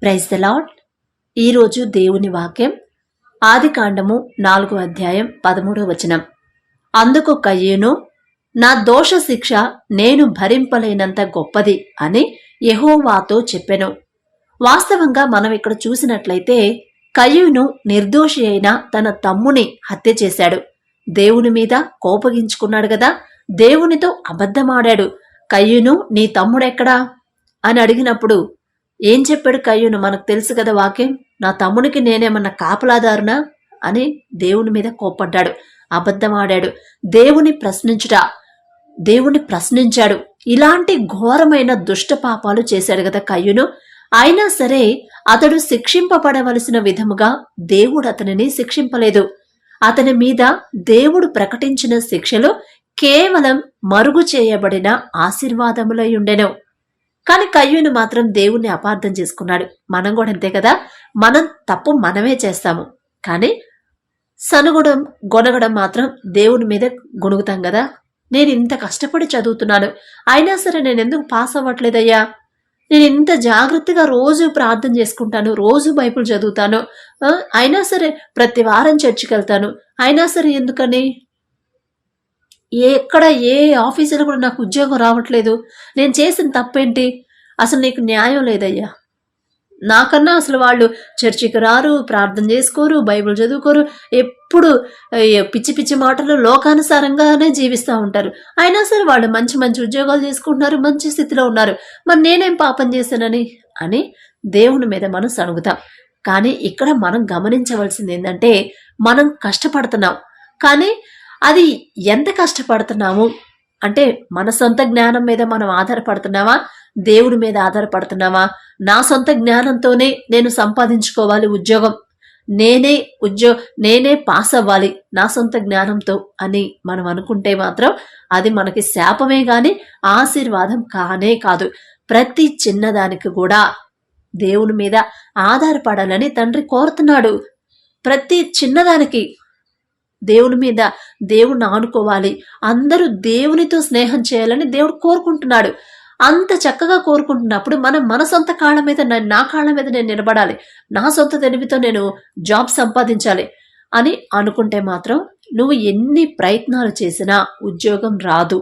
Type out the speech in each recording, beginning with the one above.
Praise the lord. ఈరోజు దేవుని వాక్యం ఆదికాండము 4వ అధ్యాయం 13వ వచనం. అందుకు కయ్యూను, నా దోష శిక్ష నేను భరింపలేనంత గొప్పది అని యెహోవాతో చెప్పెను. వాస్తవంగా మనం ఇక్కడ చూసినట్లయితే కయ్యూను నిర్దోషి అయిన తన తమ్ముని హత్య చేశాడు. దేవుని మీద కోపగించుకున్నాడు గదా, దేవునితో అబద్ధమాడాడు. కయ్యూను, నీ తమ్ముడెక్కడా అని అడిగినప్పుడు ఏం చెప్పాడు కయ్యూను? మనకు తెలుసు కదా వాక్యం. నా తమ్మునికి నేనేమన్నా కాపలాదారునా అని దేవుని మీద కోప్పడ్డాడు, అబద్ధమాడాడు. దేవుని ప్రశ్నించాడు. ఇలాంటి ఘోరమైన దుష్ట పాపాలు చేశాడు కదా కయ్యూను. అయినా సరే అతడు శిక్షింపబడవలసిన విధముగా దేవుడు అతనిని శిక్షింపలేదు. అతని మీద దేవుడు ప్రకటించిన శిక్షలు కేవలం మరుగు చేయబడిన ఆశీర్వాదములై ఉండెను. కానీ కయ్యూను మాత్రం దేవుణ్ణి అపార్థం చేసుకున్నాడు. మనం కూడా అంతే కదా, మనం తప్పు మనమే చేస్తాము, కానీ సనుగుడం గొనగడం మాత్రం దేవుని మీద గొణుగుతాం కదా. నేను ఇంత కష్టపడి చదువుతున్నాను, అయినా సరే నేను ఎందుకు పాస్ అవ్వట్లేదయ్యా? నేను ఇంత జాగ్రత్తగా రోజు ప్రార్థన చేసుకుంటాను, రోజు బైబిల్ చదువుతాను, అయినా సరే ప్రతి వారం చర్చికి వెళ్తాను, అయినా సరే ఎందుకని? ఎక్కడ ఏ ఆఫీసులో కూడా నాకు ఉద్యోగం రావట్లేదు. నేను చేసిన తప్పేంటి? అసలు నీకు న్యాయం లేదయ్యా. నాకన్నా అసలు వాళ్ళు చర్చికి రారు, ప్రార్థన చేసుకోరు, బైబిల్ చదువుకోరు, ఎప్పుడు పిచ్చి పిచ్చి మాటలు లోకానుసారంగానే జీవిస్తూ ఉంటారు. అయినా సరే వాళ్ళు మంచి మంచి ఉద్యోగాలు చేసుకుంటున్నారు, మంచి స్థితిలో ఉన్నారు. మరి నేనేం పాపం చేశానని అని దేవుని మీద మనం సణుగుతాం. కానీ ఇక్కడ మనం గమనించవలసింది ఏంటంటే, మనం కష్టపడుతున్నాం, కానీ అది ఎంత కష్టపడుతున్నాము అంటే మన సొంత జ్ఞానం మీద మనం ఆధారపడుతున్నావా, దేవుడి మీద ఆధారపడుతున్నావా? నా సొంత జ్ఞానంతోనే నేను సంపాదించుకోవాలి ఉద్యోగం, నేనే పాస్ అవ్వాలి నా సొంత జ్ఞానంతో అని మనం అనుకుంటే మాత్రం అది మనకి శాపమే గాని ఆశీర్వాదం కానే కాదు. ప్రతి చిన్నదానికి కూడా దేవుని మీద ఆధారపడాలని తండ్రి కోరుతున్నాడు. ప్రతి చిన్నదానికి దేవుణ్ణి ఆనుకోవాలి, అందరూ దేవునితో స్నేహం చేయాలని దేవుడు కోరుకుంటున్నాడు. అంత చక్కగా కోరుకుంటున్నప్పుడు మనం మన సొంత కాళ్ళ మీద, నా కాళ్ళ మీద నేను నిలబడాలి, నా సొంత తెలివితో నేను జాబ్ సంపాదించాలి అని అనుకుంటే మాత్రం నువ్వు ఎన్ని ప్రయత్నాలు చేసినా ఉద్యోగం రాదు.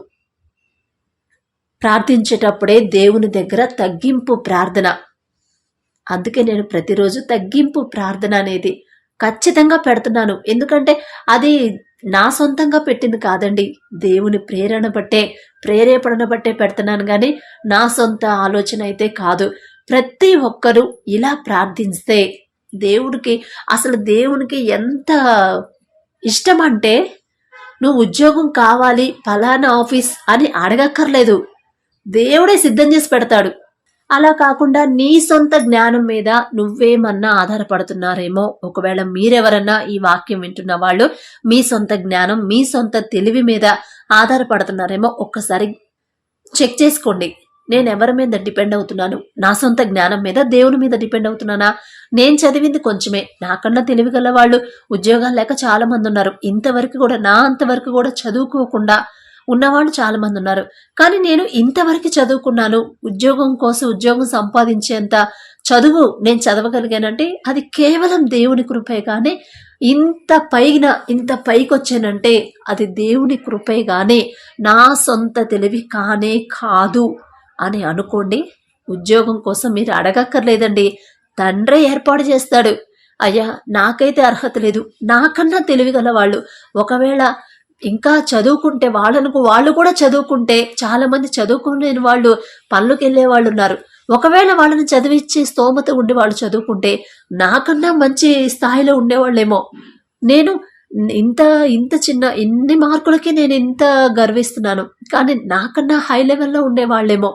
ప్రార్థించేటప్పుడే దేవుని దగ్గర తగ్గింపు ప్రార్థన. అందుకే నేను ప్రతిరోజు తగ్గింపు ప్రార్థన అనేది ఖచ్చితంగా పెడుతున్నాను. ఎందుకంటే అది నా సొంతంగా పెట్టింది కాదండి, దేవుని ప్రేరేపణ బట్టే పెడుతున్నాను, కానీ నా సొంత ఆలోచన అయితే కాదు. ప్రతి ఒక్కరూ ఇలా ప్రార్థిస్తే దేవునికి ఎంత ఇష్టం అంటే, నువ్వు ఉద్యోగం కావాలి ఫలానా ఆఫీస్ అని అడగక్కర్లేదు, దేవుడే సిద్ధం చేసి పెడతాడు. అలా కాకుండా నీ సొంత జ్ఞానం మీద నువ్వేమన్నా ఆధారపడుతున్నారేమో. ఒకవేళ మీరెవరన్నా ఈ వాక్యం వింటున్న వాళ్ళు మీ సొంత జ్ఞానం, మీ సొంత తెలివి మీద ఆధారపడుతున్నారేమో ఒక్కసారి చెక్ చేసుకోండి. నేను ఎవరి మీద డిపెండ్ అవుతున్నాను? నా సొంత జ్ఞానం మీద, దేవుని మీద డిపెండ్ అవుతున్నానా? నేను చదివింది కొంచెమే, నాకన్నా తెలివి గల వాళ్ళు ఉద్యోగాలు లేక చాలా మంది ఉన్నారు. ఇంతవరకు కూడా నా అంతవరకు కూడా చదువుకోకుండా ఉన్నవాళ్ళు చాలా మంది ఉన్నారు. కానీ నేను ఇంతవరకు చదువుకున్నాను, ఉద్యోగం సంపాదించేంత చదువు నేను చదవగలిగానంటే అది కేవలం దేవుని కృపే. కానీ ఇంత పైకి వచ్చానంటే అది దేవుని కృపే గానే నా సొంత తెలివి కానే కాదు అని అనుకోండి. ఉద్యోగం కోసం మీరు అడగక్కర్లేదండి, తండ్రే ఏర్పాటు చేస్తాడు. అయ్యా నాకైతే అర్హత లేదు, నాకన్నా తెలివి గల వాళ్ళు ఒకవేళ ఇంకా చదువుకుంటే వాళ్ళు కూడా చదువుకుంటే, చాలా మంది చదువుకోలేని వాళ్ళు పనులకు వెళ్ళే వాళ్ళు ఉన్నారు. ఒకవేళ వాళ్ళని చదివిచ్చే స్తోమత ఉండి వాళ్ళు చదువుకుంటే నాకన్నా మంచి స్థాయిలో ఉండేవాళ్ళేమో. నేను ఇన్ని మార్కులకి నేను ఇంత గర్విస్తున్నాను, కానీ నాకన్నా హై లెవెల్లో ఉండేవాళ్ళేమో.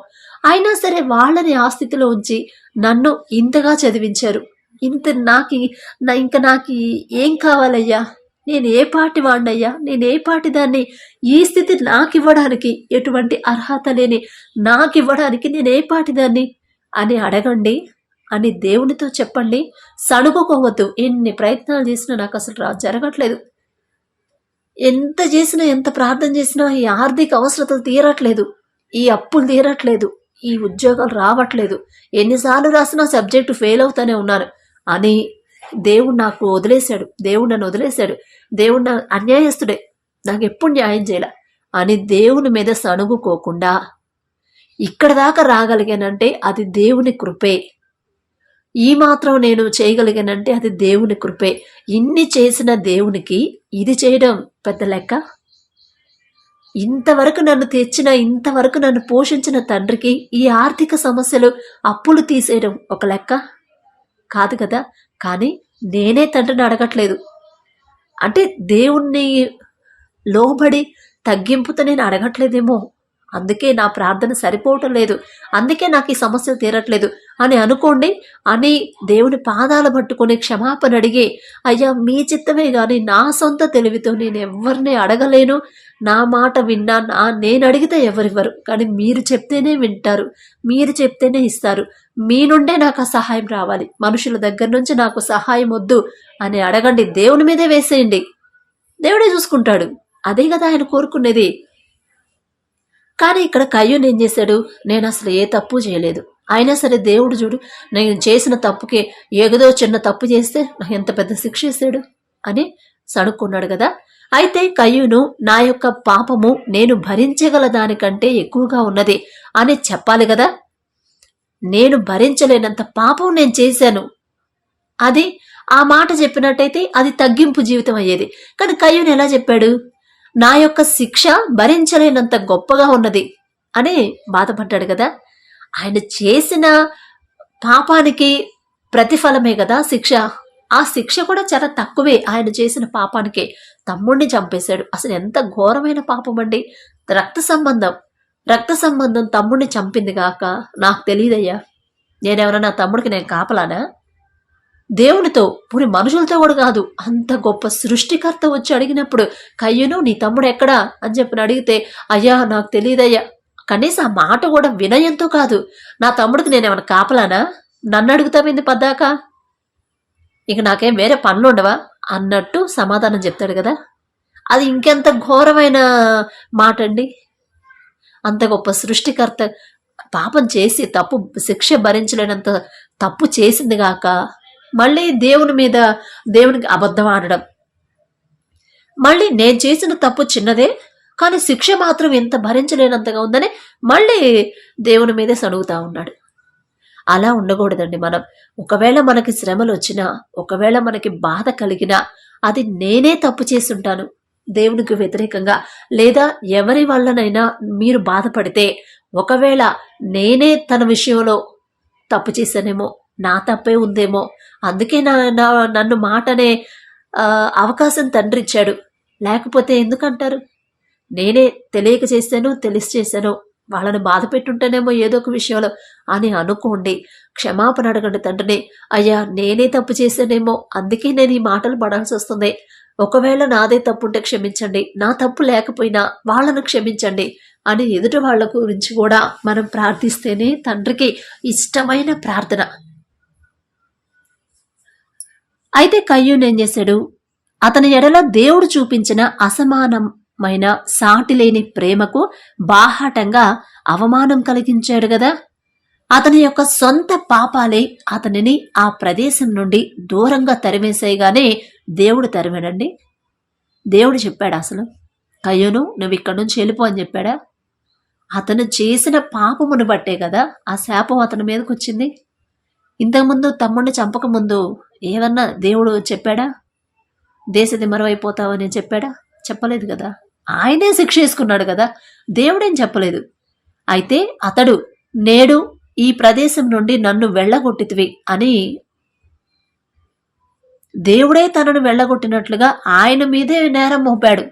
అయినా సరే వాళ్ళని ఆ స్థితిలో ఉంచి నన్ను ఇంతగా చదివించారు. నాకు ఏం కావాలయ్యా? నేను ఏ పాటి వాడినయ్యా? నేను ఏ పాటి దాన్ని? ఈ స్థితి నాకివ్వడానికి, ఎటువంటి అర్హత లేని నాకివ్వడానికి నేను ఏ పాటి దాన్ని అని అడగండి అని దేవునితో చెప్పండి. సణుగుకోవద్దు. ఎన్ని ప్రయత్నాలు చేసినా నాకు అసలు జరగట్లేదు, ఎంత చేసినా ఎంత ప్రార్థన చేసినా ఈ ఆర్థిక అవసరతలు తీరట్లేదు, ఈ అప్పులు తీరట్లేదు, ఈ ఉద్యోగాలు రావట్లేదు, ఎన్నిసార్లు రాసినా సబ్జెక్టు ఫెయిల్ అవుతానే ఉన్నాను అని దేవుడు నాకు వదిలేశాడు, దేవుడు నన్ను వదిలేశాడు, దేవుడు నా అన్యాయస్తుడే, నాకు ఎప్పుడు న్యాయం చేయాల అని దేవుని మీద సణుగుకోకుండా ఇక్కడ దాకా రాగలిగానంటే అది దేవుని కృపే. ఈ మాత్రం నేను చేయగలిగానంటే అది దేవుని కృపే. ఇన్ని చేసిన దేవునికి ఇది చేయడం పెద్ద లెక్క? ఇంతవరకు నన్ను తెచ్చిన, ఇంతవరకు నన్ను పోషించిన తండ్రికి ఈ ఆర్థిక సమస్యలు, అప్పులు తీసేయడం ఒక లెక్క కాదు కదా. కానీ నేనే తండ్రిని అడగట్లేదు అంటే దేవుణ్ణి లోబడి తగ్గింపుతో నేను అడగట్లేదేమో, అందుకే నా ప్రార్థన సరిపోవటం లేదు, అందుకే నాకు ఈ సమస్యలు తీరట్లేదు అని అనుకోండి అని దేవుని పాదాలు పట్టుకొని క్షమాపణ అడిగి, అయ్యా మీ చిత్తమే కానీ నా సొంత తెలివితో నేను ఎవరిని అడగలేను, నా మాట విన్నా నేను అడిగితే ఎవరివ్వరు, కానీ మీరు చెప్తేనే వింటారు, మీరు చెప్తేనే ఇస్తారు, మీ నుండే నాకు ఆ సహాయం రావాలి, మనుషుల దగ్గర నుంచి నాకు సహాయం వద్దు అని అడగండి, దేవుని మీదే వేసేయండి, దేవుడే చూసుకుంటాడు. అదే కదా ఆయన కోరుకునేది. కానీ ఇక్కడ కయ్యూను ఏం చేశాడు, నేను అసలు ఏ తప్పు చేయలేదు, అయినా సరే దేవుడు చూడు నేను చేసిన తప్పుకే ఏదో చిన్న తప్పు చేస్తే నాకు ఎంత పెద్ద శిక్ష వేసాడు అని సణుక్కున్నాడు కదా. అయితే కయ్యూను నా యొక్క పాపము నేను భరించగల దానికంటే ఎక్కువగా ఉన్నది అని చెప్పాలి కదా. నేను భరించలేనంత పాపం నేను చేశాను, అది ఆ మాట చెప్పినట్టయితే అది తగ్గింపు జీవితం అయ్యేది. కానీ కయ్యూను ఎలా చెప్పాడు, నా యొక్క శిక్ష భరించలేనంత గొప్పగా ఉన్నది అని బాధపడ్డాడు కదా. ఆయన చేసిన పాపానికి ప్రతిఫలమే కదా శిక్ష. ఆ శిక్ష కూడా చాలా తక్కువే. ఆయన చేసిన పాపానికే తమ్ముడిని చంపేశాడు. అసలు ఎంత ఘోరమైన పాపం అండి. రక్త సంబంధం తమ్ముడిని చంపింది గాక నాకు తెలియదయ్యా. నేనెవరన్నా నా తమ్ముడికి నేను కాపలానా? దేవునితో పూరి మనుషులతో కూడా కాదు, అంత గొప్ప సృష్టికర్త వచ్చి అడిగినప్పుడు కయ్యూను నీ తమ్ముడు ఎక్కడా అని చెప్పి అడిగితే, అయ్యా నాకు తెలియదయ్యా, కనీసం ఆ మాట కూడా వినయంతో కాదు, నా తమ్ముడికి నేనేమైనా కాపలానా, నన్ను అడుగుతావింది పద్దాక, ఇక నాకేం వేరే పనులు ఉండవా అన్నట్టు సమాధానం చెప్తాడు కదా. అది ఇంకెంత ఘోరమైన మాట అండి. అంత గొప్ప సృష్టికర్త పాపం చేసి తప్పు శిక్ష భరించలేనంత తప్పు చేసింది గాక మళ్ళీ దేవునికి అబద్ధం ఆడడం, మళ్ళీ నేను చేసిన తప్పు చిన్నదే కానీ శిక్ష మాత్రం ఎంత భరించలేనంతగా ఉందని మళ్ళీ దేవుని మీదే సణుగుతా ఉన్నాడు. అలా ఉండకూడదండి. మనం ఒకవేళ మనకి శ్రమలు వచ్చినా, ఒకవేళ మనకి బాధ కలిగినా అది నేనే తప్పు చేసి ఉంటాను దేవునికి వ్యతిరేకంగా, లేదా ఎవరి వల్లనైనా మీరు బాధపడితే ఒకవేళ నేనే తన విషయంలో తప్పు చేశానేమో, నా తప్పే ఉందేమో, అందుకే నన్ను మాటనే అవకాశం తండ్రి ఇచ్చాడు, లేకపోతే ఎందుకంటారు నేనే తెలియక చేశాను, తెలిసి చేశాను, వాళ్ళని బాధ పెట్టుంటేనేమో ఏదో ఒక విషయంలో అని అనుకోండి. క్షమాపణ అడగండి తండ్రిని, అయ్యా నేనే తప్పు చేశానేమో అందుకే నేను ఈ మాటలు పడాల్సి వస్తుంది, ఒకవేళ నాదే తప్పుంటే క్షమించండి, నా తప్పు లేకపోయినా వాళ్ళను క్షమించండి అని ఎదుటి వాళ్ళ గురించి కూడా మనం ప్రార్థిస్తేనే తండ్రికి ఇష్టమైన ప్రార్థన. అయితే కయ్యూను ఏం చేశాడు, అతని ఎడల దేవుడు చూపించిన అసమానమైన సాటి లేని ప్రేమకు బాహాటంగా అవమానం కలిగించాడు కదా. అతని యొక్క సొంత పాపాలే అతనిని ఆ ప్రదేశం నుండి దూరంగా తరిమేసేయగానే దేవుడు తరిమాడండి. దేవుడు చెప్పాడు అసలు కయ్యూను నువ్వు ఇక్కడి నుంచి వెళ్ళిపో అని చెప్పాడా? అతను చేసిన పాపమును బట్టే కదా ఆ శాపం అతని మీదకి వచ్చింది. ఇంతకుముందు తమ్ముడిని చంపకముందు ఏమన్నా దేవుడు చెప్పాడా? దేశదిమరవైపోతావని చెప్పాడా? చెప్పలేదు కదా. ఆయనే శిక్ష వేసుకున్నాడు కదా, దేవుడేం చెప్పలేదు. అయితే అతడు నేడు ఈ ప్రదేశం నుండి నన్ను వెళ్ళగొట్టితివి అని దేవుడే తనను వెళ్ళగొట్టినట్లుగా ఆయన మీదే నేరం మోపాడు.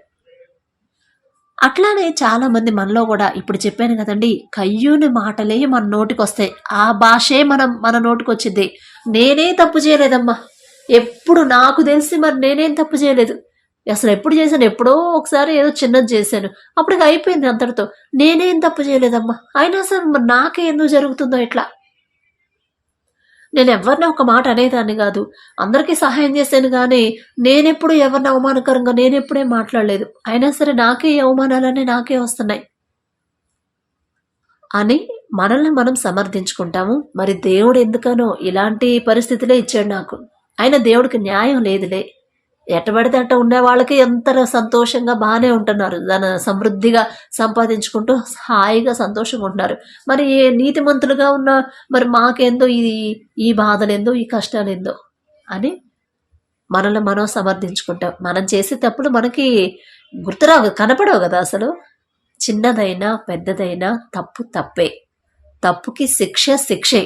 అట్లానే చాలా మంది మనలో కూడా ఇప్పుడు చెప్పాను కదండి, కయ్యూని మాటలే మన నోటికి వస్తాయి, ఆ భాషే మన నోటికి వచ్చింది. నేనే తప్పు చేయలేదమ్మా, ఎప్పుడు నాకు తెలిసి మరి నేనేం తప్పు చేయలేదు, అసలు ఎప్పుడు చేశాను, ఎప్పుడో ఒకసారి ఏదో చిన్నది చేశాను, అప్పటికి అయిపోయింది అంతటితో, నేనేం తప్పు చేయలేదమ్మా, అయినా సరే మరి నాకే ఎందుకు జరుగుతుందో ఇట్లా. నేను ఎవరిని ఒక మాట అనేదాన్ని కాదు, అందరికీ సహాయం చేశాను, కానీ నేనెప్పుడు ఎవరిని అవమానకరంగా నేనెప్పుడే మాట్లాడలేదు, అయినా సరే నాకే అవమానాలన్నీ నాకే వస్తున్నాయి అని మనల్ని మనం సమర్థించుకుంటాము. మరి దేవుడు ఎందుకనో ఇలాంటి పరిస్థితులే ఇచ్చాడు నాకు. అయినా దేవుడికి న్యాయం లేదులే. ఎట్టబడితే అట్ట ఉండే వాళ్ళకి ఎంత సంతోషంగా బాగానే ఉంటున్నారు, దాని సమృద్ధిగా సంపాదించుకుంటూ హాయిగా సంతోషంగా ఉంటున్నారు. మరి నీతిమంతులుగా ఉన్న మరి మాకేందో ఈ బాధలేందో ఈ కష్టాలేందో అని మనల్ని మనం సమర్థించుకుంటాం. మనం చేసే తప్పులు మనకి గుర్తురావు, కనపడవు కదా అసలు. చిన్నదైనా పెద్దదైనా తప్పు తప్పే, తప్పుకి శిక్షే.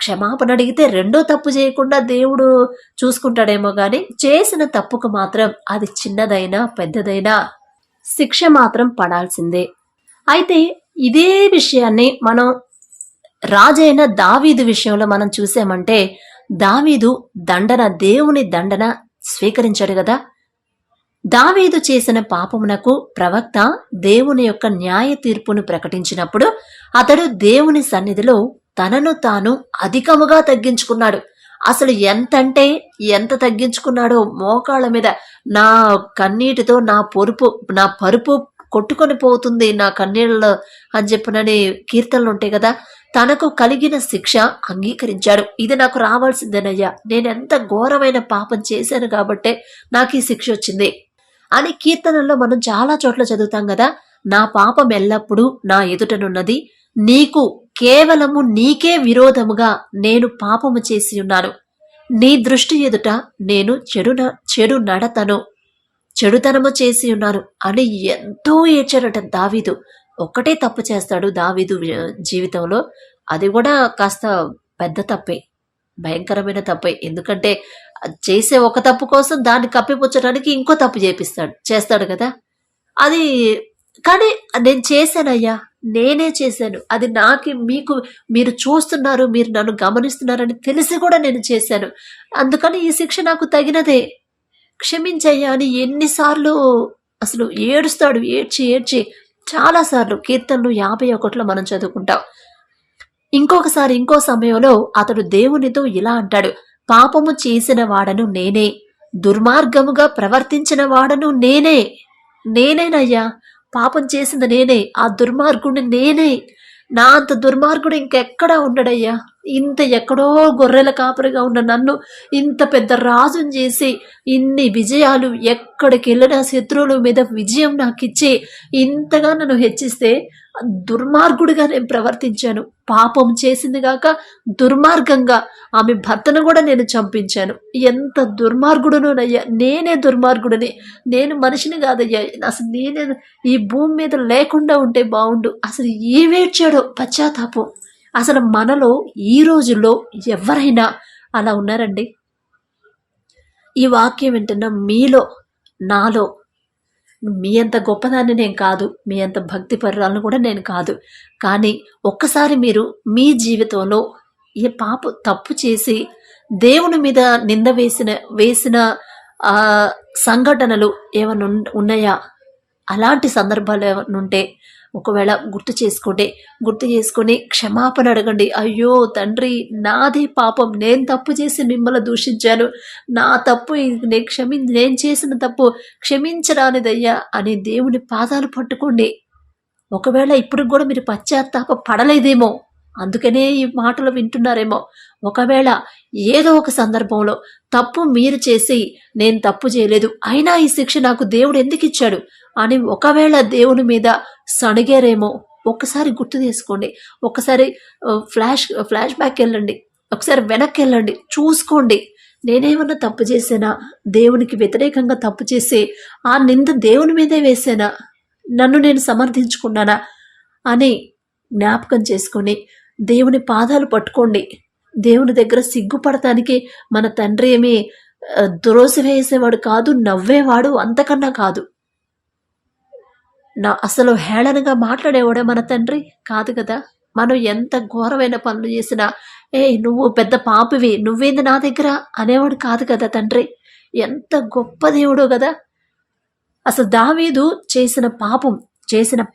క్షమాపణ అడిగితే రెండో తప్పు చేయకుండా దేవుడు చూసుకుంటాడేమో కానీ చేసిన తప్పుకు మాత్రం అది చిన్నదైనా పెద్దదైనా శిక్ష మాత్రం పడాల్సిందే. అయితే ఇదే విషయాన్ని మనం రాజైన దావీదు విషయంలో మనం చూసామంటే దావీదు దేవుని దండన స్వీకరించాడు కదా. దావీదు చేసిన పాపమునకు ప్రవక్త దేవుని యొక్క న్యాయ తీర్పును ప్రకటించినప్పుడు అతడు దేవుని సన్నిధిలో తనను తాను అధికముగా తగ్గించుకున్నాడు. అసలు ఎంతంటే ఎంత తగ్గించుకున్నాడో, మోకాళ్ళ మీద నా కన్నీటితో నా పరుపు కొట్టుకొని పోతుంది నా కన్నీళ్ళలో అని చెప్పినని కీర్తనలు ఉంటాయి కదా. తనకు కలిగిన శిక్ష అంగీకరించాడు. ఇది నాకు రావాల్సిందేనయ్యా, నేనెంత ఘోరమైన పాపం చేశాను కాబట్టే నాకు ఈ శిక్ష వచ్చింది అని కీర్తనల్లో మనం చాలా చోట్ల చదువుతాం కదా. నా పాపం ఎల్లప్పుడూ నా ఎదుటనున్నది, కేవలము నీకే విరోధముగా నేను పాపము చేసి ఉన్నాను. నీ దృష్టి ఎదుట నేను చెడుతనము చేసి ఉన్నాను అని ఎంతో ఏడ్చాడట దావీదు. ఒక్కటే తప్పు చేస్తాడు దావీదు జీవితంలో, అది కూడా కాస్త పెద్ద తప్పే, భయంకరమైన తప్పే. ఎందుకంటే చేసే ఒక తప్పు కోసం దాన్ని కప్పిపుచ్చడానికి ఇంకో తప్పు చేస్తాడు కదా. అది కానీ నేను చేశానయ్యా, నేనే చేశాను, అది మీరు చూస్తున్నారు, మీరు నన్ను గమనిస్తున్నారని తెలిసి కూడా నేను చేశాను, అందుకని ఈ శిక్ష నాకు తగినదే, క్షమించయ్యా అని ఎన్నిసార్లు అసలు ఏడుస్తాడు. ఏడ్చి చాలాసార్లు కీర్తనలు 51లో మనం చదువుకుంటాం. ఇంకో సమయంలో అతడు దేవునితో ఇలా అంటాడు, పాపము చేసిన వాడను నేనే, దుర్మార్గముగా ప్రవర్తించిన వాడను నేనేనయ్యా, పాపం చేసింది నేనే, ఆ దుర్మార్గుడిని నేనే, నా అంత దుర్మార్గుడు ఇంకెక్కడా ఉండడయ్యా. ఇంత ఎక్కడో గొర్రెల కాపరిగా ఉన్న నన్ను ఇంత పెద్ద రాజుని చేసి ఇన్ని విజయాలు, ఎక్కడికి వెళ్ళిన శత్రువుల మీద విజయం నాకు ఇచ్చి ఇంతగా నన్ను హెచ్చిస్తే దుర్మార్గుడిగా నేను ప్రవర్తించాను. పాపం చేసింది గాక దుర్మార్గంగా ఆమె భర్తను కూడా నేను చంపించాను. ఎంత దుర్మార్గుడునయ్యా, నేనే దుర్మార్గుడిని, నేను మనిషిని కాదయ్యా, అసలు నేనే ఈ భూమి మీద లేకుండా ఉంటే బాగుండు. అసలు ఏమేడ్చాడో పశ్చాత్తాపం. అసలు మనలో ఈ రోజుల్లో ఎవరైనా అలా ఉన్నారండి? ఈ వాక్యం వింటున్న మీలో, నాలో, మీ అంత గొప్పదాన్ని నేను కాదు, మీ అంత భక్తి పరురాలను కూడా నేను కాదు, కానీ ఒక్కసారి మీరు మీ జీవితంలో తప్పు చేసి దేవుని మీద నింద వేసిన సంఘటనలు ఏమైనా ఉన్నాయా? అలాంటి సందర్భాలు ఏమైనా ఉంటే ఒకవేళ గుర్తు చేసుకొని క్షమాపణ అడగండి. అయ్యో తండ్రి, నాదే పాపం, నేను తప్పు చేసి మిమ్మల్ని దూషించాను, నా తప్పు, నేను చేసిన తప్పు క్షమించరానిదయ్యా అని దేవుని పాదాలు పట్టుకోండి. ఒకవేళ ఇప్పుడు కూడా మీరు పశ్చాత్తాప పడలేదేమో, అందుకనే ఈ మాటలు వింటున్నారేమో. ఒకవేళ ఏదో ఒక సందర్భంలో తప్పు మీరు చేసి నేను తప్పు చేయలేదు, అయినా ఈ శిక్ష నాకు దేవుడు ఎందుకు ఇచ్చాడు అని ఒకవేళ దేవుని మీద సణిగారేమో, ఒక్కసారి గుర్తు చేసుకోండి. ఒకసారి ఫ్లాష్ బ్యాక్ వెళ్ళండి, ఒకసారి వెనక్కి వెళ్ళండి, చూసుకోండి. నేనేమన్నా తప్పు చేసానా? దేవునికి వ్యతిరేకంగా తప్పు చేసి ఆ నింద దేవుని మీదే వేసానా? నన్ను నేను సమర్థించుకున్నానా అని జ్ఞాపకం చేసుకొని దేవుని పాదాలు పట్టుకోండి. దేవుని దగ్గర సిగ్గుపడటానికి మన తండ్రి ఏమీ వేసేవాడు కాదు, నవ్వేవాడు అంతకన్నా కాదు. అసలు హేళనగా మాట్లాడేవాడే మన తండ్రి కాదు కదా. మనం ఎంత ఘోరమైన పనులు చేసినా, నువ్వు పెద్ద పాపివి, నువ్వేంది నా దగ్గర అనేవాడు కాదు కదా తండ్రి. ఎంత గొప్ప దేవుడో కదా. అసలు దావీదు చేసిన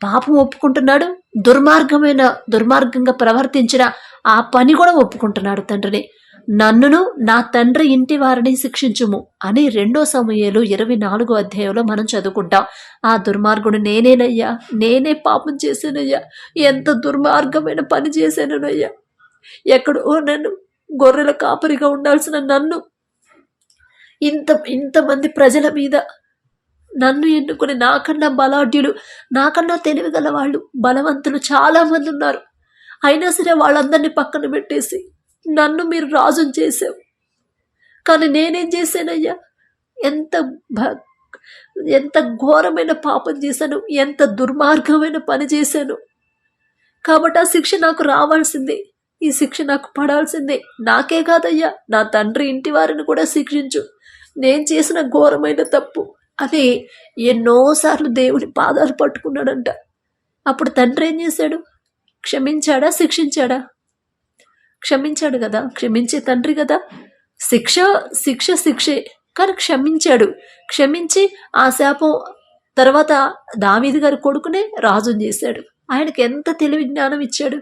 పాపం ఒప్పుకుంటున్నాడు, దుర్మార్గంగా ప్రవర్తించిన ఆ పని కూడా ఒప్పుకుంటున్నాడు తండ్రిని. నన్నును నా తండ్రి ఇంటి వారిని శిక్షించుము అని 2 సమూయేలు 24 అధ్యాయంలో మనం చదువుకుంటాం. ఆ దుర్మార్గుడు నేనేనయ్యా, నేనే పాపం చేశానయ్యా, ఎంత దుర్మార్గమైన పని చేశానయ్యా, ఎక్కడో నన్ను గొర్రెల కాపరిగా ఉండాల్సిన నన్ను ఇంతమంది ప్రజల మీద నన్ను ఎన్నుకుని నాకన్నా బలాఢ్యులు, నాకన్నా తెలివి గల వాళ్ళు, బలవంతులు చాలా మంది ఉన్నారు. అయినా సరే వాళ్ళందరినీ పక్కన పెట్టేసి నన్ను మీరు రాజుని చేశావు. కానీ నేనేం చేశానయ్యా, ఎంత ఘోరమైన పాపం చేశాను, ఎంత దుర్మార్గమైన పని చేశాను. కాబట్టి ఆ శిక్ష నాకు రావాల్సిందే, ఈ శిక్ష నాకు పడాల్సిందే. నాకే కాదయ్యా, నా తండ్రి ఇంటి వారిని కూడా శిక్షించు, నేను చేసిన ఘోరమైన తప్పు అని ఎన్నోసార్లు దేవుని పాదాలు పట్టుకున్నాడంట. అప్పుడు తండ్రి ఏం చేశాడు? క్షమించాడా, శిక్షించాడా? క్షమించాడు కదా, క్షమించే తండ్రి కదా. శిక్షే, కానీ క్షమించాడు. క్షమించి ఆ శాపం తర్వాత దావీదు గారి కొడుకునే రాజుని చేశాడు. ఆయనకి ఎంత తెలివి జ్ఞానం ఇచ్చాడు.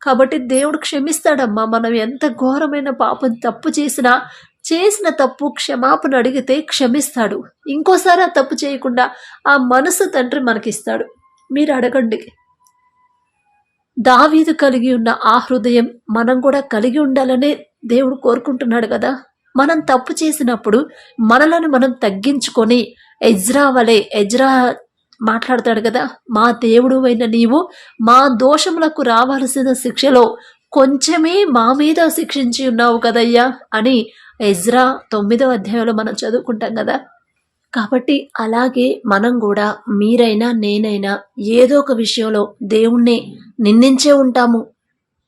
కాబట్టి దేవుడు క్షమిస్తాడమ్మా. మనం ఎంత ఘోరమైన పాపం తప్పు చేసిన తప్పు క్షమాపణ అడిగితే క్షమిస్తాడు. ఇంకోసారి ఆ తప్పు చేయకుండా ఆ మనసు తండ్రి మనకిస్తాడు. మీరు అడగండి. దావీదు కలిగి ఉన్న ఆ హృదయం మనం కూడా కలిగి ఉండాలనే దేవుడు కోరుకుంటున్నాడు కదా. మనం తప్పు చేసినప్పుడు మనలను మనం తగ్గించుకొని ఎజ్రా మాట్లాడతాడు కదా, మా దేవుడు అయిన నీవు మా దోషములకు రావాల్సిన శిక్షలో కొంచెమే మా మీద శిక్షించి ఉన్నావు కదయ్యా అని ఎజ్రా 9వ అధ్యాయంలో మనం చదువుకుంటాం కదా. కాబట్టి అలాగే మనం కూడా, మీరైనా నేనైనా ఏదో ఒక విషయంలో దేవుణ్ణి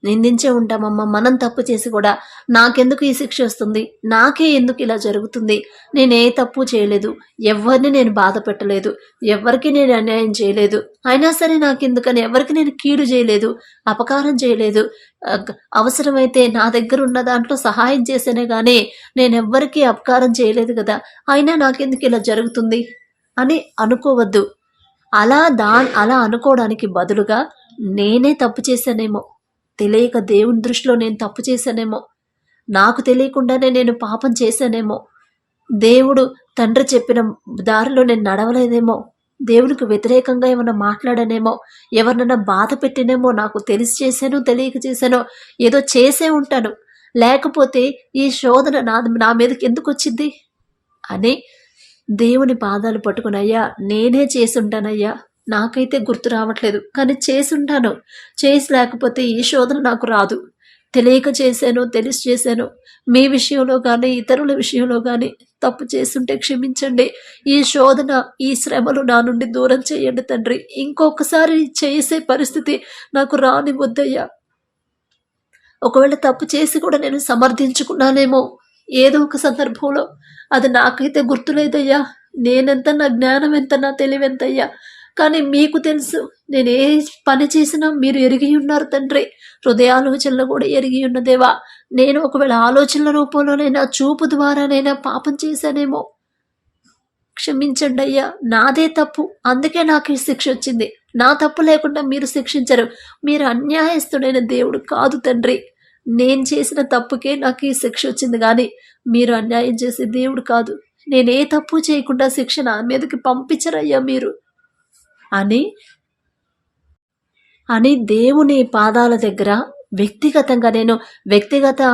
నిందించే ఉంటామమ్మా. మనం తప్పు చేసి కూడా నాకెందుకు ఈ శిక్ష వస్తుంది, నాకే ఎందుకు ఇలా జరుగుతుంది, నేనే తప్పు చేయలేదు, ఎవరిని నేను బాధ పెట్టలేదు, ఎవరికి నేను అన్యాయం చేయలేదు, అయినా సరే నాకెందుకని ఎవరికి నేను కీడు చేయలేదు, అపకారం చేయలేదు, అవసరమైతే నా దగ్గర ఉన్న దాంట్లో సహాయం చేసేనే కానీ నేనెవ్వరికీ అపకారం చేయలేదు కదా, అయినా నాకెందుకు ఇలా జరుగుతుంది అని అనుకోవద్దు. అలా అనుకోవడానికి బదులుగా నేనే తప్పు చేశానేమో, తెలియక దేవుని దృష్టిలో నేను తప్పు చేశానేమో, నాకు తెలియకుండానే నేను పాపం చేశానేమో, దేవుడు తండ్రి చెప్పిన దారిలో నేను నడవలేదేమో, దేవునికి వ్యతిరేకంగా ఏమైనా మాట్లాడానేమో, ఎవరినైనా బాధ పెట్టినేమో, నాకు తెలిసి చేశాను తెలియక చేశానో, ఏదో చేసే ఉంటాను, లేకపోతే ఈ శోధన నా మీదకి ఎందుకు వచ్చింది అని దేవుని పాదాలు పట్టుకుని, అయ్యా నేనే చేసి ఉంటానయ్యా, నాకైతే గుర్తు రావట్లేదు, కానీ చేసుంటాను, చేసి లేకపోతే ఈ శోధన నాకు రాదు, తెలియక చేశాను తెలిసి చేశాను, మీ విషయంలో కానీ ఇతరుల విషయంలో కానీ తప్పు చేస్తుంటే క్షమించండి, ఈ శోధన ఈ శ్రమలు నా నుండి దూరం చేయండి తండ్రి, ఇంకొకసారి చేసే పరిస్థితి నాకు రానివద్దయ్యా. ఒకవేళ తప్పు చేసి కూడా నేను సమర్థించుకున్నానేమో ఏదో ఒక సందర్భంలో, అది నాకైతే గుర్తులేదయ్యా, నేనెంత, నా జ్ఞానం ఎంత, నా తెలివెంతయ్యా, కానీ మీకు తెలుసు, నేను ఏ పని చేసినా మీరు ఎరిగి ఉన్నారు తండ్రి, హృదయాలోచనలు కూడా ఎరిగి ఉన్న దేవా, నేను ఒకవేళ ఆలోచనల రూపంలోనైనా చూపు ద్వారానైనా పాపం చేశానేమో, క్షమించండి అయ్యా, నాదే తప్పు, అందుకే నాకు ఈ శిక్ష వచ్చింది, నా తప్పు లేకుండా మీరు శిక్షించరు, మీరు అన్యాయస్తుడైన దేవుడు కాదు తండ్రి, నేను చేసిన తప్పుకే నాకు ఈ శిక్ష వచ్చింది, కానీ మీరు అన్యాయం చేసే దేవుడు కాదు, నేనే తప్పు చేయకుండా శిక్ష నా మీదకి పంపించరయ్యా మీరు అని దేవుని పాదాల దగ్గర వ్యక్తిగతంగా, నేను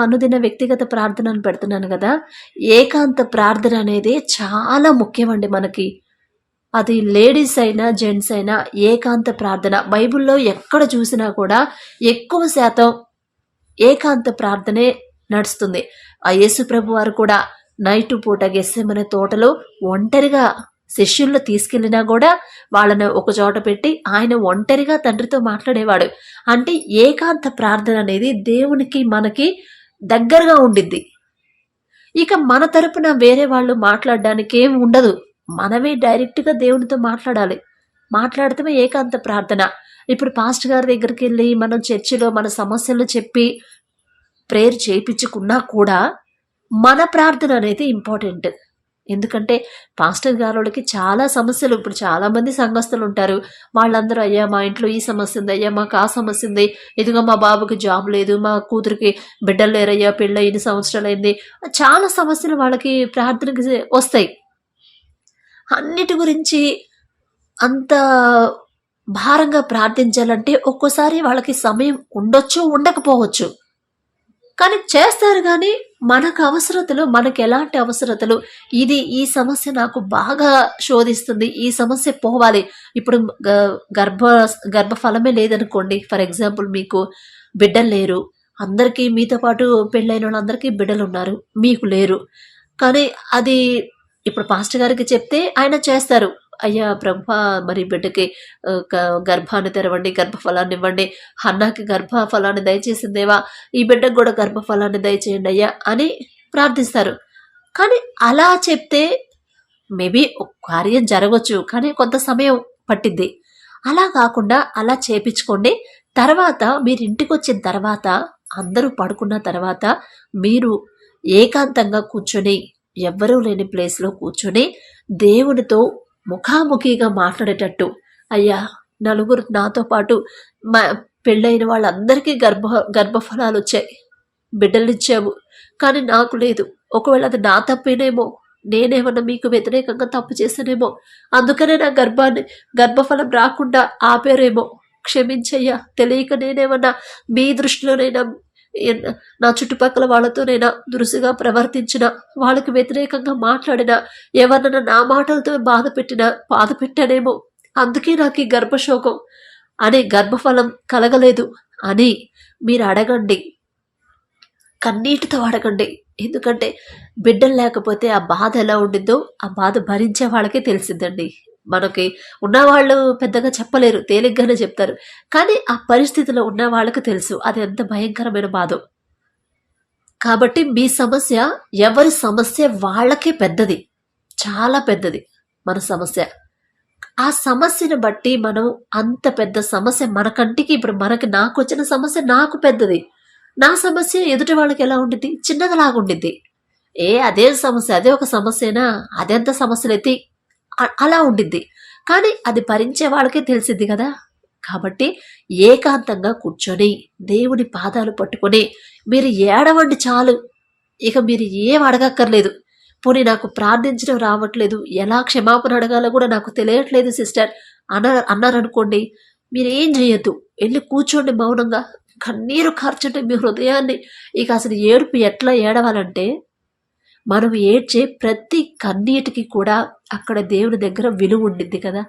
అనుదిన వ్యక్తిగత ప్రార్థనను పెడుతున్నాను కదా, ఏకాంత ప్రార్థన అనేది చాలా ముఖ్యమండి మనకి. అది లేడీస్ అయినా జెంట్స్ అయినా ఏకాంత ప్రార్థన, బైబిల్లో ఎక్కడ చూసినా కూడా ఎక్కువ శాతం ఏకాంత ప్రార్థనే నడుస్తుంది. ఆ యేసు ప్రభు వారు కూడా నైటు పూట గెత్సేమనే తోటలో ఒంటరిగా శిష్యుల్లో తీసుకెళ్ళినా కూడా వాళ్ళని ఒక చోట పెట్టి ఆయన ఒంటరిగా తండ్రితో మాట్లాడేవాడు. అంటే ఏకాంత ప్రార్థన అనేది దేవునికి మనకి దగ్గరగా ఉండిద్ది. ఇక మన తరపున వేరే వాళ్ళు మాట్లాడడానికి ఏం ఉండదు, మనమే డైరెక్ట్గా దేవునితో మాట్లాడాలి. మాట్లాడటమే ఏకాంత ప్రార్థన. ఇప్పుడు పాస్టర్ గారి దగ్గరికి వెళ్ళి మనం చర్చిలో మన సమస్యలు చెప్పి ప్రేయర్ చేయించుకున్నా కూడా మన ప్రార్థన అనేది ఇంపార్టెంట్. ఎందుకంటే పాస్టర్ గారోళ్ళకి చాలా సమస్యలు, ఇప్పుడు చాలా మంది సంఘస్థులు ఉంటారు. వాళ్ళందరూ అయ్యా మా ఇంట్లో ఈ సమస్య ఉంది, అయ్యా మాకు ఆ సమస్య ఉంది, ఇదిగో మా బాబుకి జాబ్ లేదు, మా కూతురికి బిడ్డలు లేరయ్యా, పెళ్ళి 5 సంవత్సరాలు అయింది, చాలా సమస్యలు వాళ్ళకి ప్రార్థనకి వస్తాయి. అన్నిటి గురించి అంత భారంగా ప్రార్థించాలంటే ఒక్కోసారి వాళ్ళకి సమయం ఉండొచ్చు, ఉండకపోవచ్చు, కానీ చేస్తారు. కానీ మనకు అవసరతలు, మనకు ఎలాంటి అవసరతలు, ఈ సమస్య నాకు బాగా శోధిస్తుంది, ఈ సమస్య పోవాలి. ఇప్పుడు గర్భఫలమే లేదనుకోండి, ఫర్ ఎగ్జాంపుల్ మీకు బిడ్డలు లేరు, అందరికీ మీతో పాటు పెళ్ళైన వాళ్ళందరికీ బిడ్డలు ఉన్నారు, మీకు లేరు. కానీ అది ఇప్పుడు పాస్టర్ గారికి చెప్తే ఆయన చేస్తారు. అయ్యా ప్రభా, మరి బిడ్డకి గర్భాన్ని తెరవండి, గర్భఫలాన్ని ఇవ్వండి, హన్నాకి గర్భఫలాన్ని దయచేసిందేవా, ఈ బిడ్డకు కూడా గర్భఫలాన్ని దయచేయండి అయ్యా అని ప్రార్థిస్తారు. కానీ అలా చెప్తే మేబీ కార్యం జరగవచ్చు, కానీ కొంత సమయం పట్టిద్ది. అలా కాకుండా అలా చేపించుకోండి. తర్వాత మీరు ఇంటికి వచ్చిన తర్వాత, అందరూ పడుకున్న తర్వాత మీరు ఏకాంతంగా కూర్చొని, ఎవ్వరూ లేని ప్లేస్లో కూర్చొని దేవునితో ముఖాముఖిగా మాట్లాడేటట్టు, అయ్యా నలుగురు నాతో పాటు మా పెళ్ళైన వాళ్ళందరికీ గర్భఫలాలు వచ్చాయి, బిడ్డలు ఇచ్చావు, కానీ నాకు లేదు. ఒకవేళ అది నా తప్పేనేమో, నేనేమన్నా మీకు వ్యతిరేకంగా తప్పు చేశానేమో, అందుకనే నా గర్భఫలం రాకుండా ఆపేరేమో, క్షమించయ్యా. తెలియక నేనేమన్నా మీ దృష్టిలోనైనా, నా చుట్టుపక్కల వాళ్ళతోనైనా దురుసుగా ప్రవర్తించిన, వాళ్ళకి వ్యతిరేకంగా మాట్లాడిన, ఎవరినైనా నా మాటలతో బాధ పెట్టానేమో, అందుకే నాకు ఈ గర్భశోకం అనే గర్భఫలం కలగలేదు అని మీరు అడగండి. కన్నీటితో అడగండి. ఎందుకంటే బిడ్డలు లేకపోతే ఆ బాధ ఎలా ఉండిందో ఆ బాధ భరించే వాళ్ళకే తెలిసిద్దండి. మనకి ఉన్నవాళ్ళు పెద్దగా చెప్పలేరు, తేలిగ్గానే చెప్తారు, కానీ ఆ పరిస్థితిలో ఉన్న వాళ్ళకి తెలుసు అది ఎంత భయంకరమైన బాధో. కాబట్టి మీ సమస్య, ఎవరి సమస్య వాళ్ళకే పెద్దది, చాలా పెద్దది మన సమస్య. ఆ సమస్యను బట్టి మనం, అంత పెద్ద సమస్య మన కంటికి, ఇప్పుడు నాకు వచ్చిన సమస్య నాకు పెద్దది, నా సమస్య ఎదుటి వాళ్ళకి ఎలా ఉండిద్ది, చిన్నదిలాగా ఉండిద్ది. అదే సమస్య, అదే ఒక సమస్యనా, అదెంత సమస్యలైతే అలా ఉండిద్ది, కానీ అది భరించే వాళ్ళకే తెలిసిద్ది కదా. కాబట్టి ఏకాంతంగా కూర్చొని దేవుడి పాదాలు పట్టుకొని మీరు ఏడవండి చాలు. ఇక మీరు ఏం అడగక్కర్లేదు. పోనీ నాకు ప్రార్థించడం రావట్లేదు, ఎలా క్షమాపణ అడగాలో కూడా నాకు తెలియట్లేదు సిస్టర్ అన్నారనుకోండి, మీరు ఏం చేయొద్దు, వెళ్ళి కూర్చోండి మౌనంగా, కన్నీరు కార్చండి మీ హృదయాన్ని. ఇక అసలు ఏడుపు ఎట్లా ఏడవాలంటే, మనం ఏడ్చే ప్రతి కన్నీటికి కూడా అక్కడ దేవుని దగ్గర విలువ ఉండిద్ది కదా.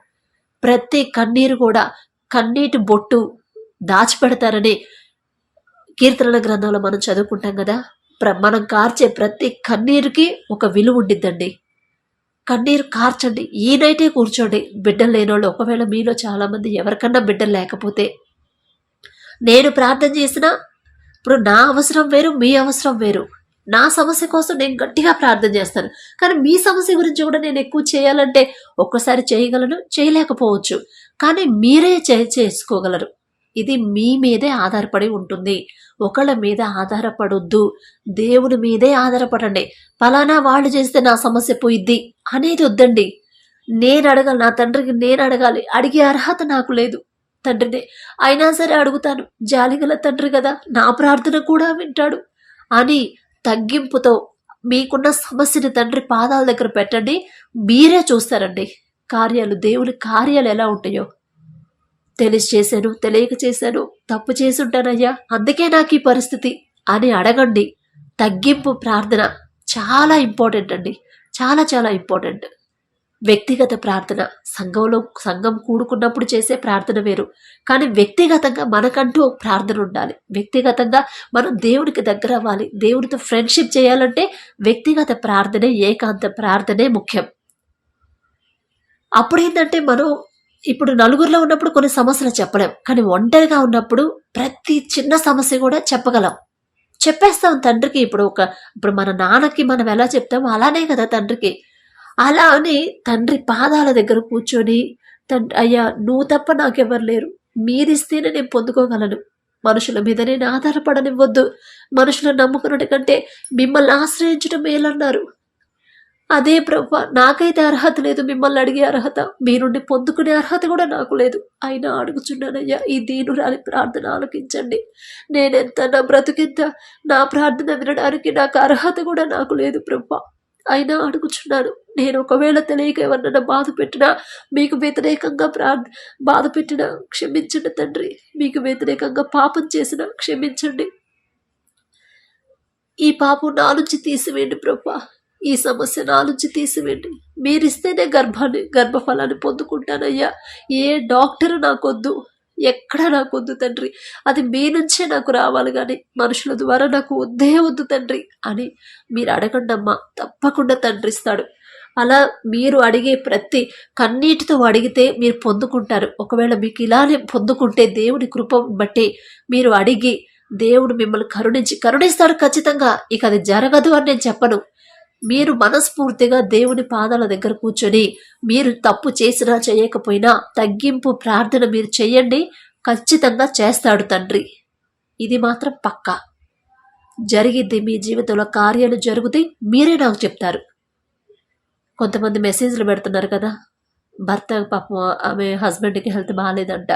ప్రతి కన్నీరు కూడా, కన్నీటి బొట్టు దాచిపెడతారని కీర్తనల గ్రంథంలో మనం చదువుకుంటాం కదా. మనం కార్చే ప్రతి కన్నీరుకి ఒక విలువ ఉండిద్దండి. కన్నీరు కార్చండి, ఈ నైటే కూర్చోండి. బిడ్డలు లేనోళ్ళు, ఒకవేళ మీలో చాలామంది ఎవరికన్నా బిడ్డలు లేకపోతే, నేను ప్రార్థన చేసినా, ఇప్పుడు నా అవసరం వేరు, మీ అవసరం వేరు. నా సమస్య కోసం నేను గట్టిగా ప్రార్థన చేస్తాను, కానీ మీ సమస్య గురించి కూడా నేను ఎక్కువ చేయాలంటే ఒక్కసారి చేయగలను, చేయలేకపోవచ్చు, కానీ మీరే చేసుకోగలరు. ఇది మీ మీదే ఆధారపడి ఉంటుంది. ఒకళ్ళ మీద ఆధారపడొద్దు, దేవుడి మీదే ఆధారపడండి. ఫలానా వాళ్ళు చేస్తే నా సమస్య పోయిద్ది అనేది వద్దండి. నేను అడగాలి, నా తండ్రికి నేను అడగాలి, అడిగే అర్హత నాకు లేదు తండ్రిని, అయినా సరే అడుగుతాను, జాలిగల తండ్రి కదా, నా ప్రార్థన కూడా వింటాడు అని తగ్గింపుతో మీకున్న సమస్యని తండ్రి పాదాల దగ్గర పెట్టండి. మీరే చూస్తారండి కార్యాలు, దేవుని కార్యాలు ఎలా ఉంటాయో. తెలిసి చేశాను, తెలియక చేశాను, తప్పు చేసి ఉంటానయ్యా, అందుకే నాకు ఈ పరిస్థితి అని అడగండి. తగ్గింపు ప్రార్థన చాలా ఇంపార్టెంట్ అండి, చాలా చాలా ఇంపార్టెంట్. వ్యక్తిగత ప్రార్థన, సంఘం కూడుకున్నప్పుడు చేసే ప్రార్థన వేరు, కానీ వ్యక్తిగతంగా మనకంటూ ప్రార్థన ఉండాలి. వ్యక్తిగతంగా మనం దేవుడికి దగ్గర అవ్వాలి. దేవుడితో ఫ్రెండ్షిప్ చేయాలంటే వ్యక్తిగత ప్రార్థనే, ఏకాంత ప్రార్థనే ముఖ్యం. అప్పుడు ఏంటంటే, మనం ఇప్పుడు నలుగురిలో ఉన్నప్పుడు కొన్ని సమస్యలు చెప్పలేం, కానీ ఒంటరిగా ఉన్నప్పుడు ప్రతి చిన్న సమస్య కూడా చెప్పగలం, చెప్పేస్తాం తండ్రికి. ఇప్పుడు మన నాన్నకి మనం ఎలా చెప్తామో అలానే కదా తండ్రికి. అలా అని తండ్రి పాదాల దగ్గర కూర్చొని, అయ్యా నువ్వు తప్ప నాకెవరు లేరు, మీరిస్తేనే నేను పొందుకోగలను, మనుషుల మీద నేను ఆధారపడనివ్వద్దు, మనుషులను నమ్ముకున్నట్టు కంటే మిమ్మల్ని ఆశ్రయించడం మేలన్నారు. అదే ప్రభా, నాకైతే అర్హత లేదు, మిమ్మల్ని అడిగే అర్హత, మీ నుండి పొందుకునే అర్హత కూడా నాకు లేదు. అయినా అడుగుచున్నానయ్యా, ఈ దీనురాలి ప్రార్థన ఆలకించండి. నేనెంత, నా బ్రతుకెంత, నా ప్రార్థన వినడానికి నాకు అర్హత కూడా నాకు లేదు ప్రభా. అయినా అడుగుచున్నాను. నేను ఒకవేళ తెలియక ఎవరినైనా బాధ పెట్టినా, మీకు వ్యతిరేకంగా బాధ పెట్టినా క్షమించండి తండ్రి. మీకు వ్యతిరేకంగా పాపం చేసినా క్షమించండి. ఈ పాపం నా నుంచి తీసివేయండి ప్రభా. ఈ సమస్య నా నుంచి తీసివేయండి. మీరిస్తేనే గర్భఫలాన్ని పొందుకుంటానయ్యా. ఏ డాక్టరు నాకొద్దు, ఎక్కడ నాకొద్దు తండ్రి. అది మీ నుంచే నాకు రావాలి, కానీ మనుషుల ద్వారా నాకు వద్దే వద్దు తండ్రి అని మీరు అడగండి అమ్మా. తప్పకుండా తండ్రి ఇస్తాడు. అలా మీరు అడిగే ప్రతి కన్నీటితో అడిగితే మీరు పొందుకుంటారు. ఒకవేళ మీకు ఇలానే పొందుకుంటే దేవుడి కృప బట్టి మీరు అడిగి దేవుడు మిమ్మల్ని కరుణిస్తాడు ఖచ్చితంగా. ఇక అది జరగదు అని నేను చెప్పను. మీరు మనస్ఫూర్తిగా దేవుని పాదాల దగ్గర కూర్చొని, మీరు తప్పు చేసినా చేయకపోయినా తగ్గింపు ప్రార్థన మీరు చెయ్యండి. ఖచ్చితంగా చేస్తాడు తండ్రి. ఇది మాత్రం పక్కా జరిగిద్ది. మీ జీవితంలో కార్యాలు జరుగుతాయి, మీరే నాకు చెప్తారు. కొంతమంది మెసేజ్లు పెడుతున్నారు కదా, భర్త పాపం ఆమె హస్బెండ్కి హెల్త్ బాగాలేదంట.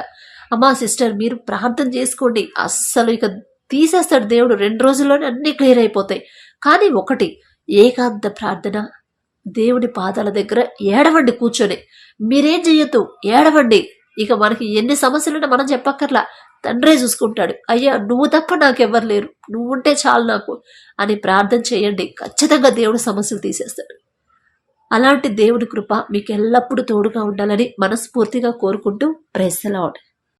అమ్మా సిస్టర్, మీరు ప్రార్థన చేసుకోండి, అస్సలు ఇక తీసేస్తాడు దేవుడు. 2 రోజుల్లోనే అన్నీ క్లియర్ అయిపోతాయి. కానీ ఒకటి, ఏకాంత ప్రార్థన, దేవుడి పాదాల దగ్గర ఏడవండి కూర్చొని. మీరేం చెయ్యొద్దు, ఏడవండి. ఇక మనకి ఎన్ని సమస్యలున్నా మనం చెప్పక్కర్లా, తండ్రే చూసుకుంటాడు. అయ్యా నువ్వు తప్ప నాకెవ్వరు లేరు, నువ్వుంటే చాలు నాకు అని ప్రార్థన చేయండి. ఖచ్చితంగా దేవుడు సమస్యలు తీసేస్తాడు. అలాంటి దేవుడి కృప మీకు ఎల్లప్పుడూ తోడుగా ఉండాలని మనస్ఫూర్తిగా కోరుకుంటూ ప్రైజ్ ది లార్డ్.